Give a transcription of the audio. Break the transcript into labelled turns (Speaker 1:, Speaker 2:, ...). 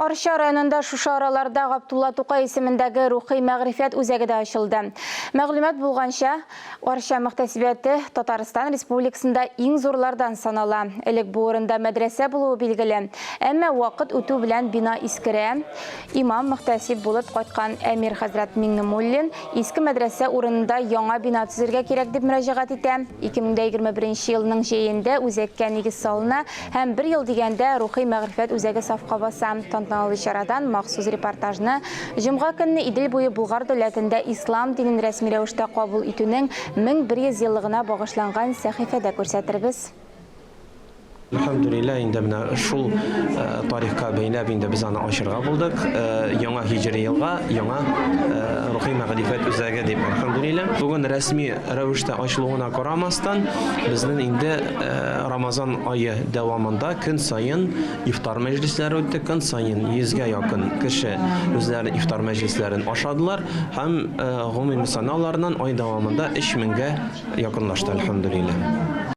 Speaker 1: Арча районында шушы араларда Габдулла Тукай исемендәге рухи мәгърифәт үзәге дә ачылды. Мәгълүмат булганча, Арча мөхтәсибәте Татарстан Республикасында иң зурлардан санала. Элек бу урында мәдрәсә булуы билгеле. Әмма вакыт үтү белән бина искерә. Имам мөхтәсиб булып кайткан Әмир хәзрәт Миңнемуллин иске мәдрәсә урынында яңа бина төзергә кирәк дип мөрәҗәгать итә. 2021 елның җәендә үзәккә нигез салына һәм 1 ел дигәндә рухи мәгърифәт үзәге сафка баса. Тантаналы чарадан махсус репортажны җомга көнне Идел буе Булгар дәүләтендә ислам динен рәсми рәвештә кабул итүнең 1100 еллыгына багышланган сәхифәдә күрсәтербез.
Speaker 2: Elhamdülillah indi bina şul tarihka beynab indi biz ana aşırığa bulduk. Yana hicri yılga, yana ruhi mağrifet üzerine deyip elhamdülillah. Bugün resmi rəvişdə açılığına qaramasdan bizden indi Ramazan ayı devamında gün sayın iftar meclisleri ötdü. Gün sayın 100'e yakın kişi özlerinin iftar meclislerini aşadılar. Hem gümrük insanlarından ay devamında 3000'e yakınlaştı elhamdülillah.